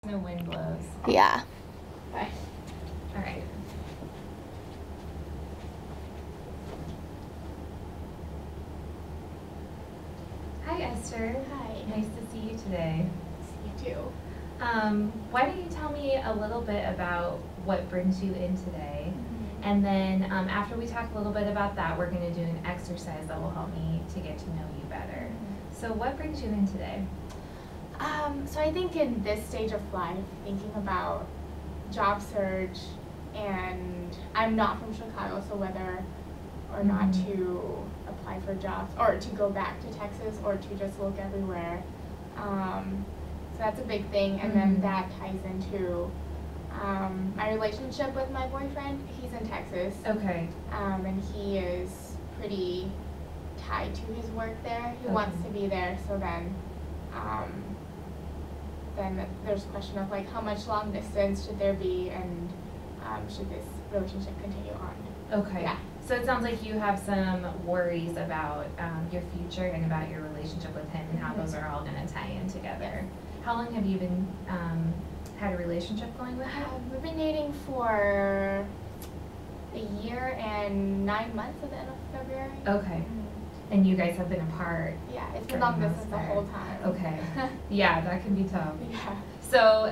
No wind blows. Yeah. Okay. All right. Hi, Esther. Hi. Nice to see you today. See you too. Why don't you tell me a little bit about what brings you in today? And then after we talk a little bit about that, we're going to do an exercise that will help me to get to know you better. So what brings you in today? So I think in this stage of life, thinking about job search, and I'm not from Chicago, so whether or not to apply for jobs or to go back to Texas or to just look everywhere. So that's a big thing, and then that ties into my relationship with my boyfriend. He's in Texas. Okay. And he is pretty tied to his work there. He wants to be there, so then there's a question of like how much long distance should there be, and should this relationship continue on? Okay. Yeah. So it sounds like you have some worries about your future and about your relationship with him and how those are all going to tie in together. How long have you been had a relationship going with him? We've been dating for a year and 9 months at the end of February. Okay. And you guys have been apart? Yeah, it's been long distance the whole time. Okay. Yeah, that can be tough. Yeah. So,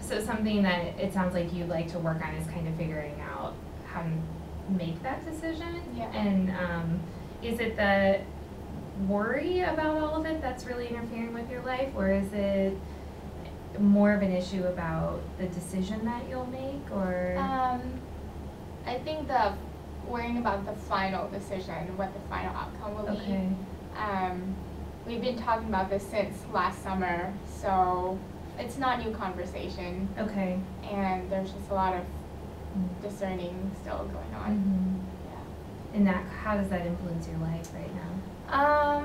so something that it sounds like you'd like to work on is kind of figuring out how to make that decision. Yeah. And is it the worry about all of it that's really interfering with your life, or is it more of an issue about the decision that you'll make, or? I think the worrying about the final decision, what the final outcome will be. We've been talking about this since last summer, so it's not new conversation. Okay. And there's just a lot of discerning still going on. Yeah. And that, how does that influence your life right now?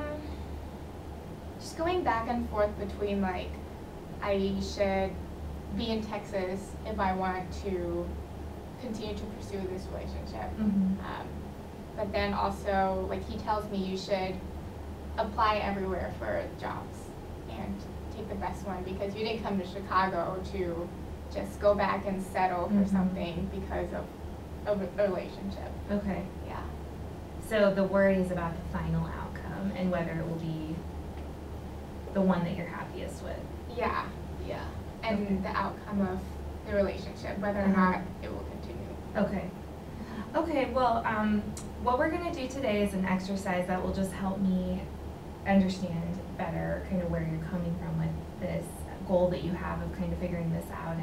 Just going back and forth between like, I should be in Texas if I want to continue to pursue this relationship. But then also, like, he tells me you should apply everywhere for jobs and take the best one, because you didn't come to Chicago to just go back and settle for something because of a relationship. Okay. Yeah. So the worry is about the final outcome and whether it will be the one that you're happiest with. Yeah, yeah. And the outcome of the relationship, whether or not it will continue. Okay. Okay, well, what we're going to do today is an exercise that will just help me understand better kind of where you're coming from with this goal that you have of kind of figuring this out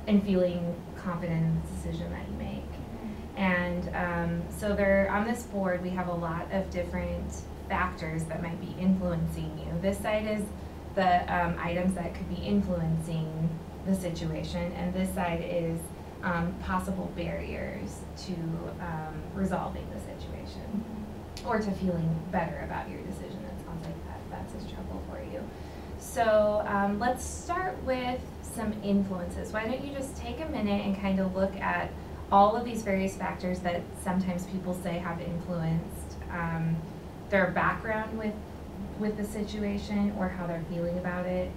and feeling confident in the decision that you make. And so there, on this board, we have a lot of different factors that might be influencing you. This side is the items that could be influencing the situation, and this side is possible barriers to resolving the situation or to feeling better about your decision. It sounds like that's a struggle for you. So let's start with some influences. Why don't you just take a minute and kind of look at all of these various factors that sometimes people say have influenced their background with the situation or how they're feeling about it.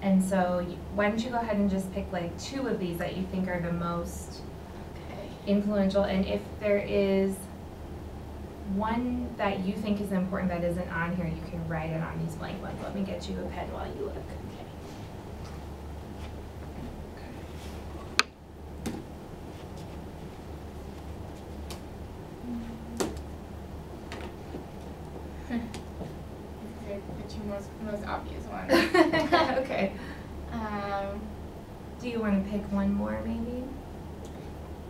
And so why don't you go ahead and just pick like 2 of these that you think are the most influential, and if there is one that you think is important that isn't on here, you can write it on these blank ones. Let me get you a pen while you look. The 2 most obvious ones. Okay. Do you want to pick one more, maybe?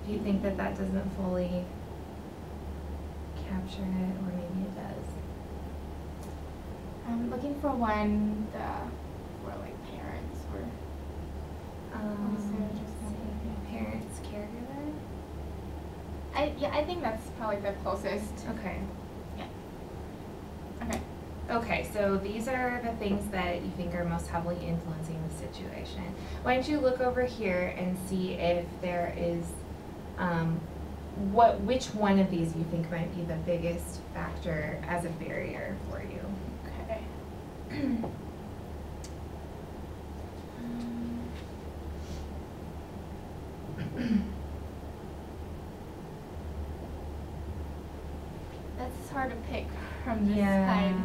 Do you think that doesn't fully capture it, or maybe it does? I'm looking for one for like parents or parents, caregiver? I think that's probably the closest. Okay. Yeah. Okay. Okay, so these are the things that you think are most heavily influencing the situation. Why don't you look over here and see if there is, which one of these you think might be the biggest factor as a barrier for you? Okay. hard to pick from this Yeah. side.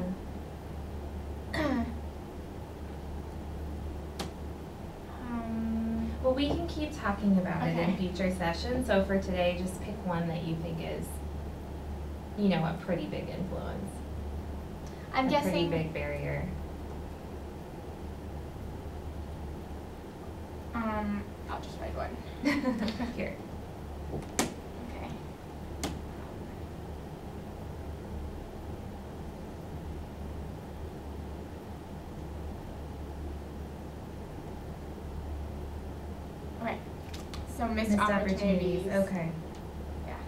Well, we can keep talking about it in Okay. future sessions. So for today, just pick one that you think is, you know, a pretty big influence. I'm a guessing. pretty big barrier. I'll just write one. Here. Okay. Okay. So missed opportunities. Okay. Yeah.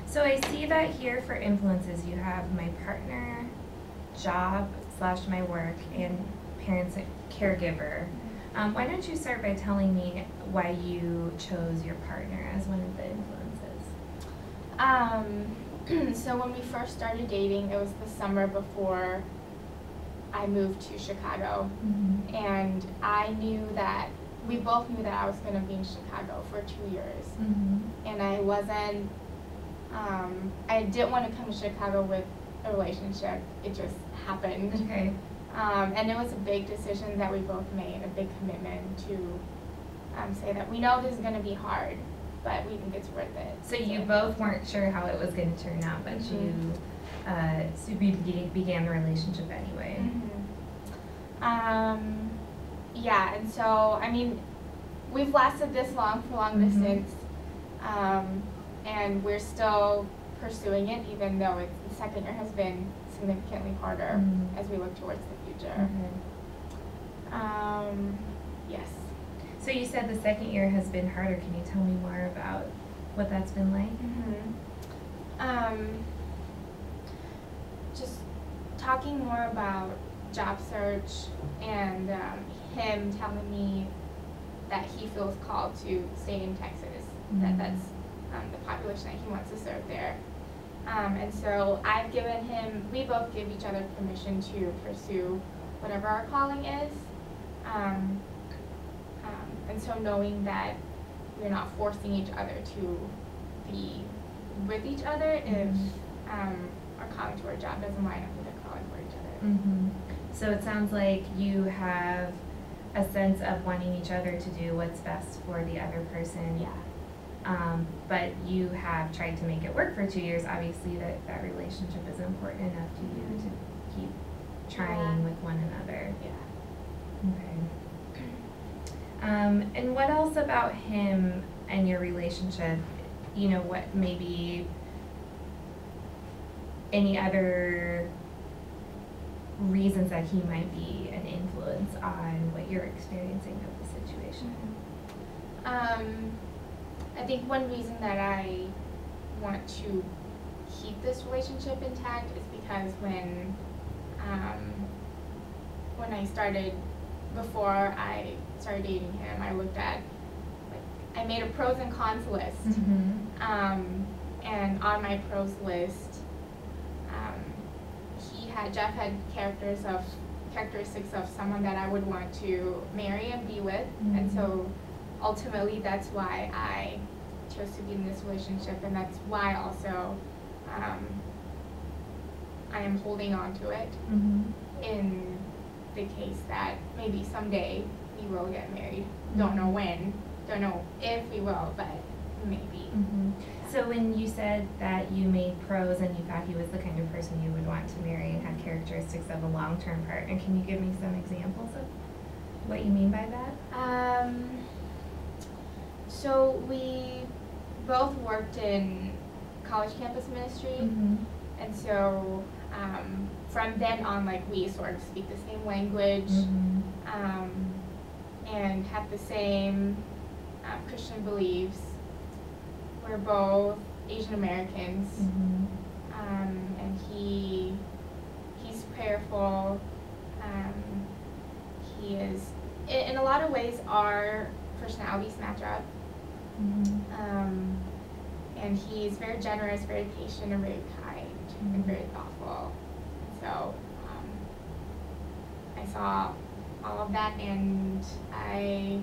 So I see that here for influences, you have my partner, job / my work, and parents and caregiver. Why don't you start by telling me why you chose your partner as one of the influences? So when we first started dating, it was the summer before I moved to Chicago, and I knew that we both knew that I was going to be in Chicago for 2 years, and I wasn't. I didn't want to come to Chicago with a relationship. It just happened. Okay. And it was a big decision that we both made, a big commitment to say that we know this is going to be hard, but we think it's worth it. So you both weren't sure how it was going to turn out, but you began the relationship anyway. Yeah, and so, I mean, we've lasted this long for long distance, and we're still pursuing it, even though the second year has been significantly harder as we look towards the future. Yes. So you said the second year has been harder. Can you tell me more about what that's been like? Just talking more about job search and him telling me that he feels called to stay in Texas, that's the population that he wants to serve there. And so I've given him, we both give each other permission to pursue whatever our calling is. And so knowing that we're not forcing each other to be with each other if our calling to our job doesn't line up with our calling for each other. So it sounds like you have a sense of wanting each other to do what's best for the other person. Yeah. But you have tried to make it work for 2 years. Obviously, that relationship is important enough to you to keep trying with one another. Yeah. Okay. And what else about him and your relationship? You know, what maybe any other reasons that he might be an influence on what you're experiencing of the situation? I think one reason that I want to keep this relationship intact is because when I started, before I started dating him, I looked at, I made a pros and cons list, and on my pros list, Jeff had characteristics of someone that I would want to marry and be with, and so ultimately that's why I chose to be in this relationship, and that's why also I am holding on to it in the case that maybe someday we will get married. Don't know when, don't know if we will, but maybe. So when you said that you made pros and you thought he was the kind of person you would want to marry and had characteristics of a long-term partner, can you give me some examples of what you mean by that? So we both worked in college campus ministry, and so from then on, we sort of speak the same language, and have the same Christian beliefs. We're both Asian Americans, and he's prayerful. He is, in a lot of ways, our personalities match up. And he's very generous, very patient, and very kind, and very thoughtful. So I saw all of that, and I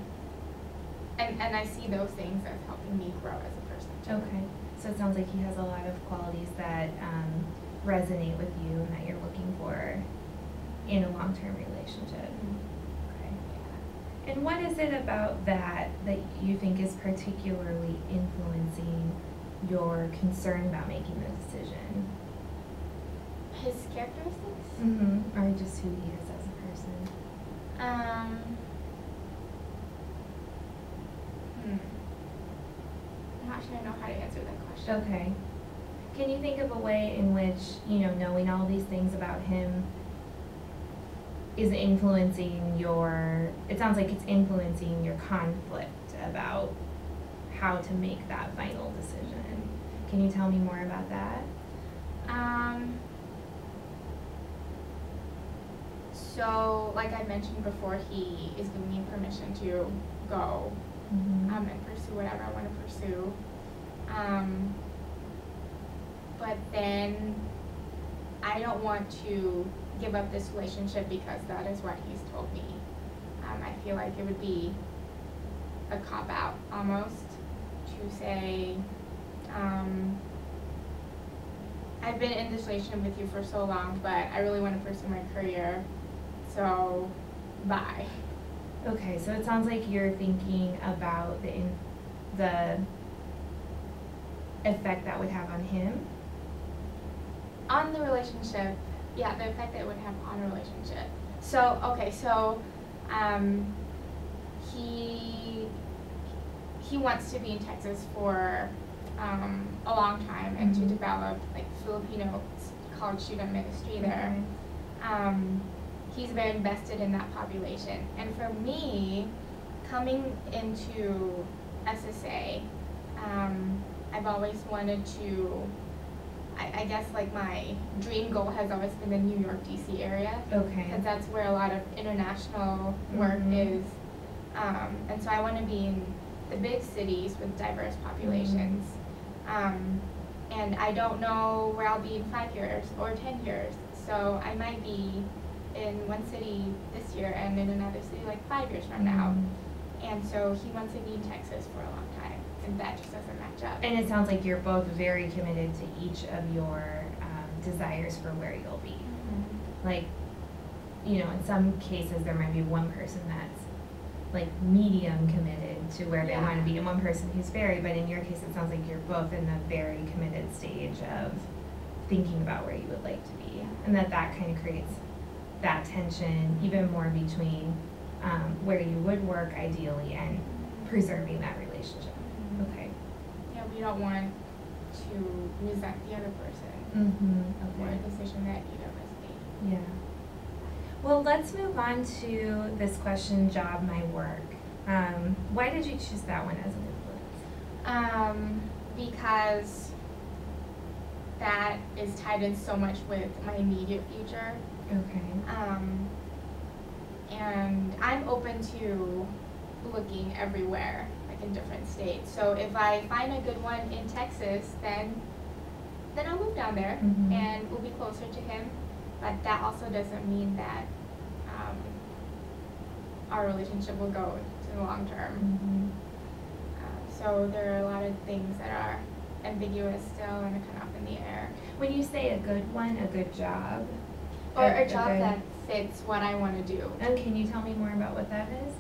see those things as helping me grow as a person too. Okay, so it sounds like he has a lot of qualities that resonate with you and that you're looking for in a long-term relationship. Okay. Yeah. And what is it about that you think is particularly influencing your concern about making the decision? His characteristics? Mm-hmm. Or just who he is as a person? I'm not sure I know how to answer that question. Okay. Can you think of a way in which, knowing all these things about him is influencing it sounds like it's influencing your conflict about how to make that final decision. Can you tell me more about that? So, like I mentioned before, he is giving me permission to go and pursue whatever I want to pursue. But then I don't want to give up this relationship because that is what he's told me. I feel like it would be a cop-out almost to say, I've been in this relationship with you for so long, but I really want to pursue my career, so bye. Okay, so it sounds like you're thinking about the effect that would have on him. On the relationship, yeah, the effect that it would have on a relationship. So, okay, so he wants to be in Texas for a long time and to develop like Filipino college student ministry there. He's very invested in that population. And for me, coming into SSA, I've always wanted to, I guess like my dream goal has always been the New York, DC area. Okay. Because that's where a lot of international work is. And so I want to be in the big cities with diverse populations. And I don't know where I'll be in 5 years or 10 years. So I might be in one city this year and in another city like 5 years from now. And so he wants to be in Texas for a long time, and that just doesn't match up. And it sounds like you're both very committed to each of your desires for where you'll be. Like, in some cases there might be one person that's like medium committed to where they want to be and one person who's very, but in your case it sounds like you're both in the very committed stage of thinking about where you would like to be, and that kind of creates that tension even more between where you would work ideally and preserving that relationship. Okay. Yeah, we don't want to resent the other person for a decision that either of us made. Yeah. Well, let's move on to this question, job, my work. Why did you choose that one as an influence? Because that is tied in so much with my immediate future. Okay. And I'm open to looking everywhere, like in different states. So if I find a good one in Texas, then I'll move down there and we'll be closer to him. But that also doesn't mean that our relationship will go to the long term. So there are a lot of things that are ambiguous still and are kind of up in the air. When you say a good one, a good job? Or a job that fits what I want to do. And can you tell me more about what that is?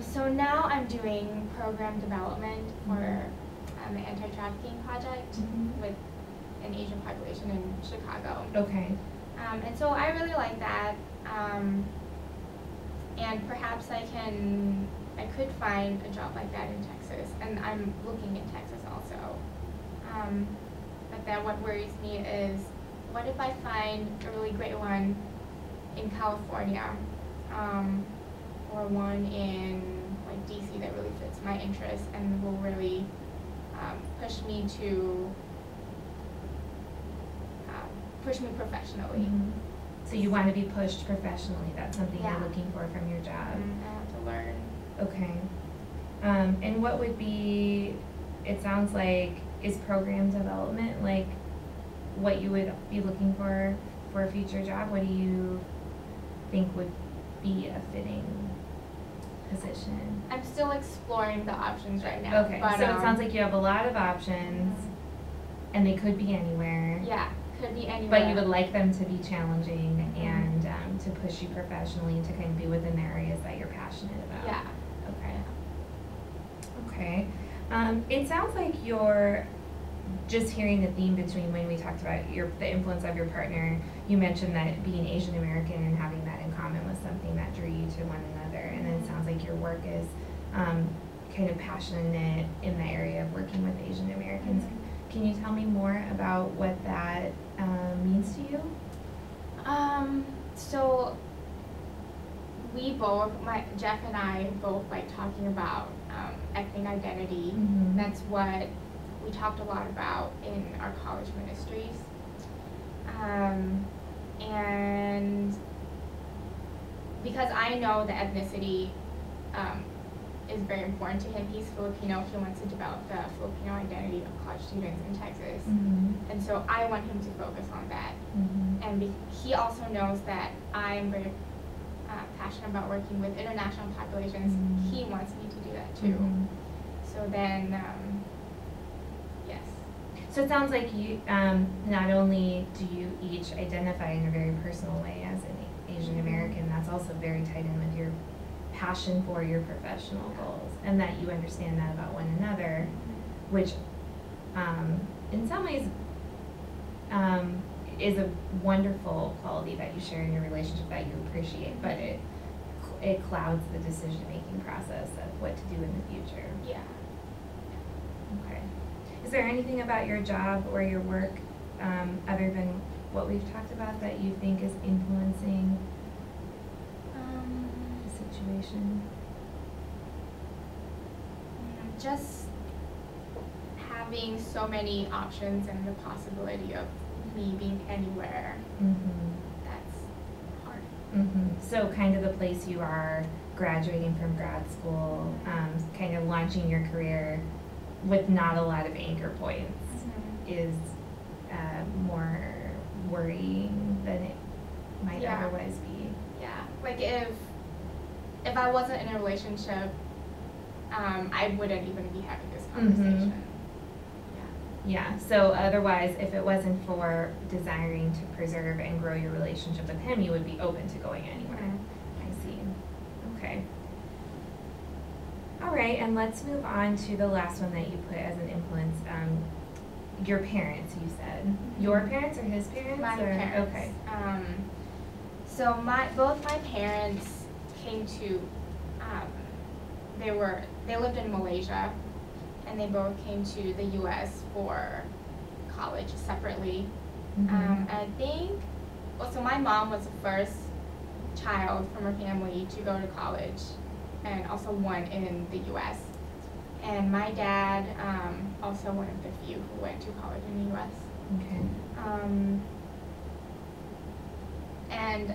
So now I'm doing program development for an anti-trafficking project with an Asian population in Chicago. Okay. And so I really like that. And perhaps I could find a job like that in Texas. And I'm looking in Texas also. But then what worries me is, what if I find a really great one in California, or one in like DC that really fits my interests and will really push me professionally. So you want to be pushed professionally. That's something you're looking for from your job. I want to learn. Okay. And what would be, it sounds like, is program development like what you would be looking for a future job? What do you think would be a fitting position? I'm still exploring the options right now. Okay, but, so it sounds like you have a lot of options and they could be anywhere. Yeah. Could be anywhere. But you would like them to be challenging and to push you professionally and to kind of be within the areas that you're passionate about. Yeah. Okay. It sounds like you're just hearing the theme between when we talked about the influence of your partner. You mentioned that being Asian American and having that in common was something that drew you to one another. And then it sounds like your work is kind of passionate in the area of working with Asian Americans. Can you tell me more about what that means to you? So we both, Jeff and I both like talking about ethnic identity. That's what we talked a lot about in our college ministries. And because I know the ethnicity is very important to him. He's Filipino. He wants to develop the Filipino identity of college students in Texas. And so I want him to focus on that. And he also knows that I'm very passionate about working with international populations. He wants me to do that too. So then, yes. So it sounds like you, not only do you each identify in a very personal way as an Asian American, that's also very tied in with your passion for your professional goals, and that you understand that about one another, which in some ways is a wonderful quality that you share in your relationship that you appreciate, but it clouds the decision-making process of what to do in the future. Yeah. Okay. Is there anything about your job or your work, other than what we've talked about, that you think is influencing the situation? Just having so many options and the possibility of me being anywhere. That's hard. So kind of the place you are graduating from grad school, kind of launching your career with not a lot of anchor points is more worrying than it might otherwise be. Yeah, like if I wasn't in a relationship, I wouldn't even be having this conversation. Yeah, so otherwise, if it wasn't for desiring to preserve and grow your relationship with him, you would be open to going anywhere. I see. Okay. All right, and let's move on to the last one that you put as an influence. Your parents, you said. Your parents or his parents? My parents. Okay. So both my parents came to, they lived in Malaysia, and they both came to the U.S. for college separately. I think, so my mom was the first child from her family to go to college, and also one in the U.S. And my dad, also one of the few who went to college in the U.S. Okay. And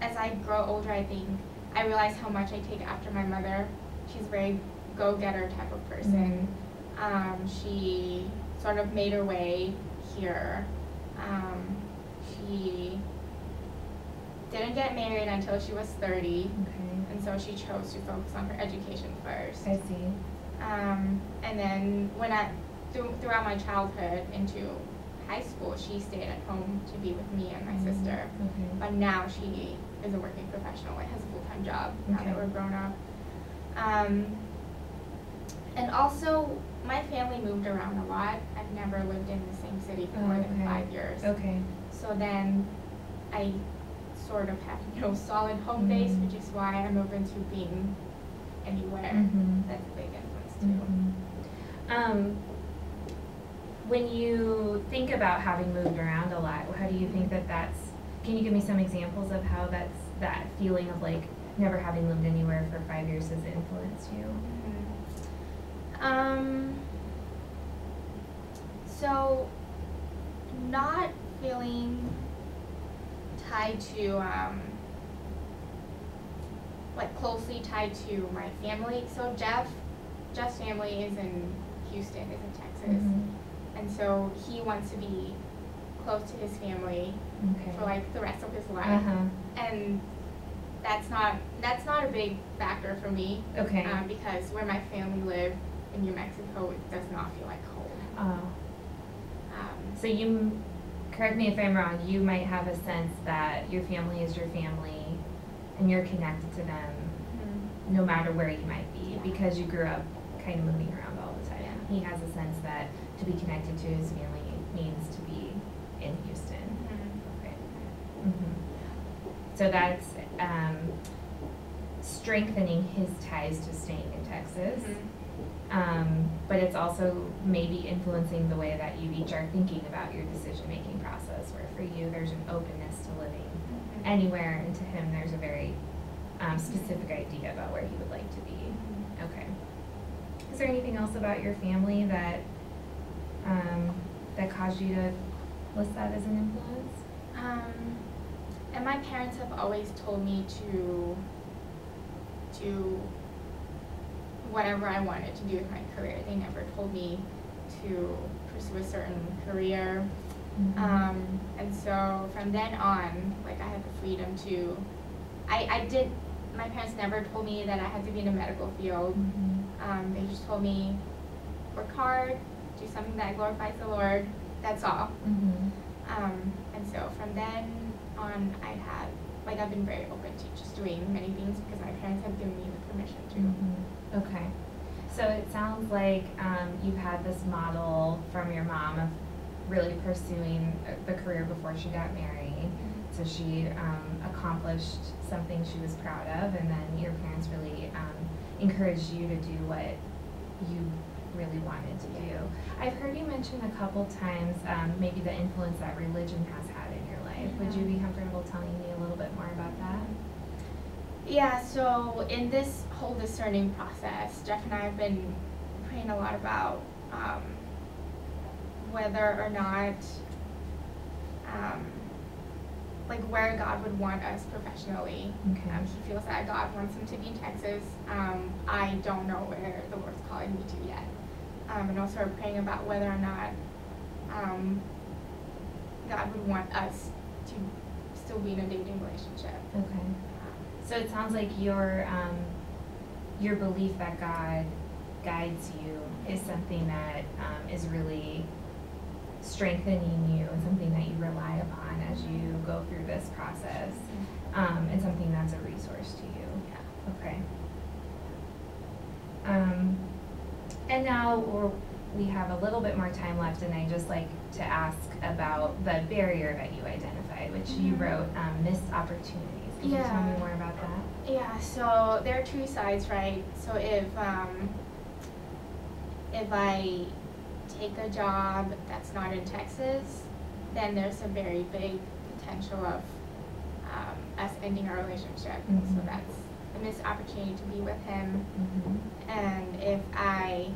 as I grow older, I think I realize how much I take after my mother. She's a very go-getter type of person. She sort of made her way here. She didn't get married until she was 30. And so she chose to focus on her education first. I see. And then throughout my childhood into high school, she stayed at home to be with me and my sister. But now she is a working professional and has a full-time job now that we're grown up. And also, my family moved around a lot. I've never lived in the same city for more than 5 years. So then I sort of have no solid home base, which is why I'm open to being anywhere. That's a big influence too. When you think about having moved around a lot, how do you think can you give me some examples of how that feeling of like never having lived anywhere for 5 years has influenced you? So not feeling tied to, like closely tied to my family. So Jeff's family is in Houston, is in Texas. And so he wants to be close to his family for like the rest of his life. And that's not a big factor for me. Because where my family live in New Mexico, it does not feel like home. So you correct me if I'm wrong, you might have a sense that your family is your family and you're connected to them no matter where you might be, because you grew up kind of moving around all the time. Yeah. He has a sense that to be connected to his family means to be in Houston. Okay. So that's strengthening his ties to staying in Texas. But it's also maybe influencing the way that you each are thinking about your decision-making process, where for you there's an openness to living anywhere, and to him there's a very specific idea about where he would like to be. Okay. Is there anything else about your family that that caused you to list that as an influence? And my parents have always told me to whatever I wanted to do with my career. They never told me to pursue a certain career. And so from then on, like, I had the freedom to, my parents never told me that I had to be in the medical field. They just told me, work hard, do something that glorifies the Lord, that's all. And so from then on, I've been very open to just doing many things because my parents have given me the permission to. Okay. So it sounds like you've had this model from your mom of really pursuing the career before she got married. So she accomplished something she was proud of, and then your parents really encouraged you to do what you really wanted to do. I've heard you mention a couple times maybe the influence that religion has had in your life. Would you be comfortable telling me a little bit more about that? Yeah, so in this whole discerning process, Jeff and I have been praying a lot about whether or not, where God would want us professionally. Okay. He feels that God wants him to be in Texas. I don't know where the Lord's calling me to yet. And also we're praying about whether or not God would want us to still be in a dating relationship. Okay. So it sounds like your belief that God guides you is something that is really strengthening you, and something that you rely upon as you go through this process, and something that's a resource to you. Yeah. Okay. And now we have a little bit more time left, and I just like to ask about the barrier that you identified, which you wrote missed opportunities. Can you tell me more about that? Yeah, so there are two sides, right? So if I take a job that's not in Texas, then there's a very big potential of us ending our relationship. So that's a missed opportunity to be with him. And if I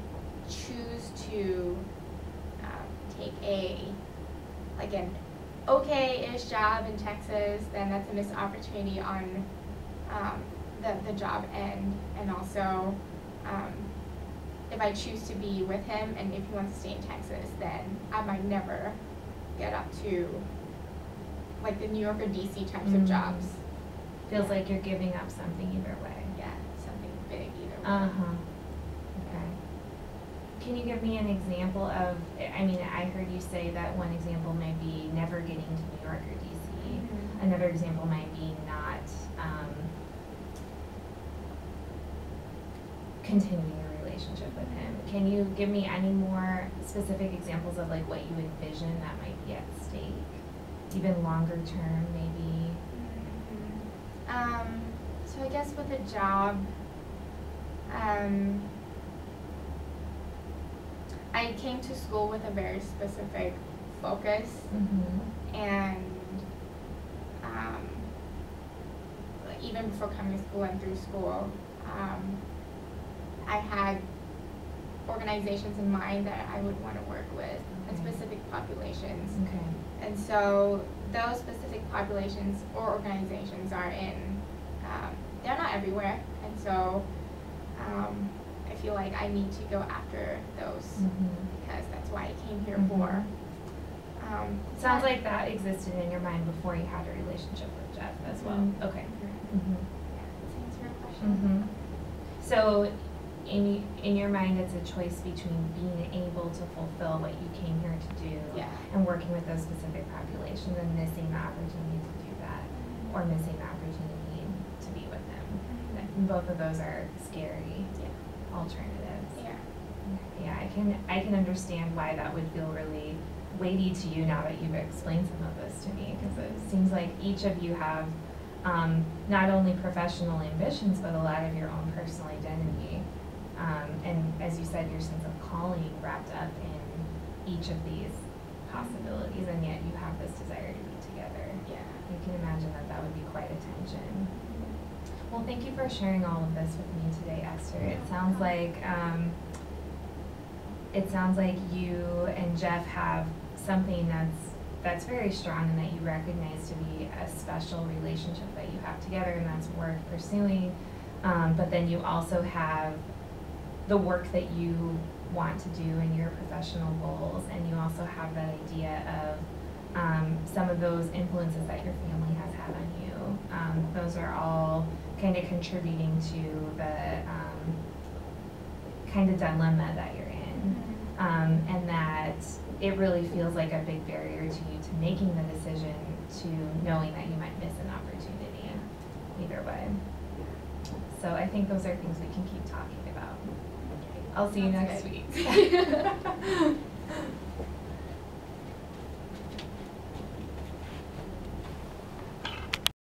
choose to take an okay-ish job in Texas, then that's a missed opportunity on the job end. And also, if I choose to be with him and if he wants to stay in Texas, then I might never get up to like the New York or DC types of jobs. Feels like you're giving up something either way. Yeah, something big either way. Okay. Can you give me an example of, I mean, I heard you say that one example might be never getting to New York or DC. Another example might be not continuing a relationship with him. Can you give me any more specific examples of like what you envision that might be at stake? Even longer term, maybe? So I guess with a job, I came to school with a very specific focus, and even before coming to school and through school, I had organizations in mind that I would want to work with, and specific populations. And so those specific populations or organizations are they're not everywhere, and so I feel like I need to go after those because that's why I came here for. Sounds like that existed in your mind before you had a relationship with Jeff as well. Okay. Yeah, does that answer your question? So in your mind, it's a choice between being able to fulfill what you came here to do and working with those specific populations and missing the opportunity to do that, or missing the opportunity to be with them. And both of those are scary alternatives. Yeah, I can understand why that would feel really weighty to you now that you've explained some of this to me, because it seems like each of you have not only professional ambitions, but a lot of your own personal identity. And as you said, your sense of calling wrapped up in each of these possibilities, and yet you have this desire to be together. Yeah. You can imagine that that would be quite a tension. Well, thank you for sharing all of this with me today, Esther. It sounds like you and Jeff have something that's very strong and that you recognize to be a special relationship that you have together, and that's worth pursuing. But then you also have the work that you want to do in your professional goals, and you also have that idea of some of those influences that your family has had on you. Those are all kind of contributing to the kind of dilemma that you're in, and that it really feels like a big barrier to you to making the decision, to knowing that you might miss an opportunity either way. So I think those are things we can keep talking about. I'll see you next week.